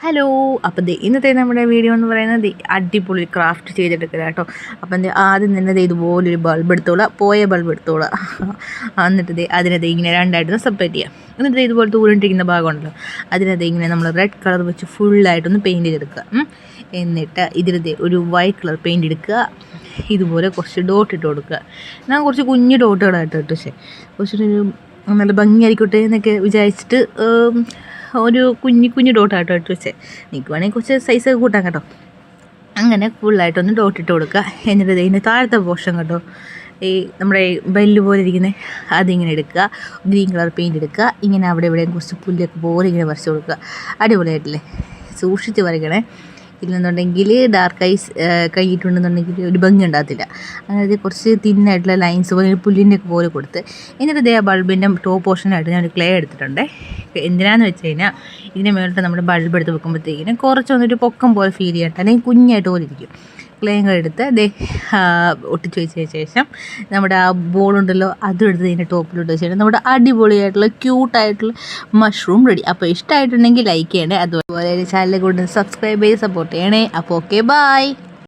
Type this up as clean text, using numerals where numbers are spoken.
Hello. അപ്പം ഇന്നത്തെ നമ്മുടെ വീഡിയോ എന്ന് പറയുന്നത് അടിപൊളി ക്രാഫ്റ്റ് ചെയ്തെടുക്കുക കേട്ടോ. അപ്പം ആദ്യം തന്നെ ഇതുപോലൊരു ബൾബ് എടുത്തോളാം, പോയ ബൾബ് എടുത്തോളാം. എന്നിട്ട് അതിനകത്ത് ഇങ്ങനെ രണ്ടായിട്ടൊന്ന് സെപ്പറേറ്റ് ചെയ്യാം. എന്നിട്ട് ഇതുപോലെ തൂരിട്ടിരിക്കുന്ന ഭാഗമുണ്ടല്ലോ, അതിനകത്ത് ഇങ്ങനെ നമ്മൾ റെഡ് കളർ വെച്ച് ഫുള്ളായിട്ടൊന്ന് പെയിൻറ്റ് ചെയ്തെടുക്കുക. എന്നിട്ട് ഇതിനകത്ത് ഒരു വൈറ്റ് കളർ പെയിൻറ്റ് എടുക്കുക. ഇതുപോലെ കുറച്ച് ഡോട്ട് ഇട്ട് കൊടുക്കുക. ഞാൻ കുറച്ച് കുഞ്ഞു ഡോട്ടുകളായിട്ട് ഇട്ടു, പക്ഷേ കുറച്ചൊരു നല്ല ഭംഗിയായിരിക്കട്ടെ എന്നൊക്കെ വിചാരിച്ചിട്ട് ഒരു കുഞ്ഞു ഡോട്ടായിട്ട് ഇട്ട് വെച്ചേ. നിങ്ങൾക്ക് വേണമെങ്കിൽ കുറച്ച് സൈസ് കൂട്ടാം കേട്ടോ. അങ്ങനെ ഫുള്ളായിട്ടൊന്ന് ഡോട്ടിട്ട് കൊടുക്കുക. എന്നിട്ട് ഇതിൻ്റെ താഴത്തെ പോർഷൻ കേട്ടോ, ഈ നമ്മുടെ ബെല്ല് പോലെ ഇരിക്കുന്നത് അതിങ്ങനെ എടുക്കുക. ഗ്രീൻ കളർ പെയിൻറ്റ് എടുക്കുക. ഇങ്ങനെ അവിടെ ഇവിടെയും കുറച്ച് പുല്ലൊക്കെ പോലെ ഇങ്ങനെ വരച്ച് കൊടുക്കുക. അടിപൊളിയായിട്ടില്ലേ? സൂക്ഷിച്ച് വരയ്ക്കണേ, ഇല്ലെന്നുണ്ടെങ്കിൽ ഡാർക്ക് ഐസ് കഴിഞ്ഞിട്ടുണ്ടെന്നുണ്ടെങ്കിൽ ഒരു ഭംഗി ഉണ്ടാകത്തില്ല. അതായത് കുറച്ച് തിന്നായിട്ടുള്ള ലൈൻസ് പോലെ പുല്ലിൻ്റെ ഒക്കെ പോലെ കൊടുത്ത്, എന്നിട്ട് ഇതേ ബൾബിൻ്റെ ടോപ്പ് പോർഷനായിട്ട് ഞാനൊരു ക്ലേ എടുത്തിട്ടുണ്ട്. എന്തിനാന്ന് വെച്ച് കഴിഞ്ഞാൽ ഇതിൻ്റെ മേളിട്ട് നമ്മുടെ ബൾബ് എടുത്ത് വെക്കുമ്പോഴത്തേക്കിനും കുറച്ചൊന്നൊരു പൊക്കം പോലെ ഫീൽ ചെയ്യട്ടെ, അല്ലെങ്കിൽ കുഞ്ഞായിട്ട് പോലെ ഇരിക്കും. ക്ലേയും കൂടെ എടുത്ത് ഒട്ടിച്ച് വെച്ചതിന് ശേഷം നമ്മുടെ ആ ബോളുണ്ടല്ലോ അതും എടുത്ത് ഇതിൻ്റെ ടോപ്പിലോട്ട് വെച്ചിട്ട് നമ്മുടെ അടിപൊളിയായിട്ടുള്ള ക്യൂട്ടായിട്ടുള്ള മഷ്റൂം റെഡി. അപ്പോൾ ഇഷ്ടമായിട്ടുണ്ടെങ്കിൽ ലൈക്ക് ചെയ്യണേ, അതുപോലെ ചാനൽ കൊണ്ട് സബ്സ്ക്രൈബ് ചെയ്ത് സപ്പോർട്ട് ചെയ്യണേ. അപ്പോൾ ഓക്കെ, ബൈ.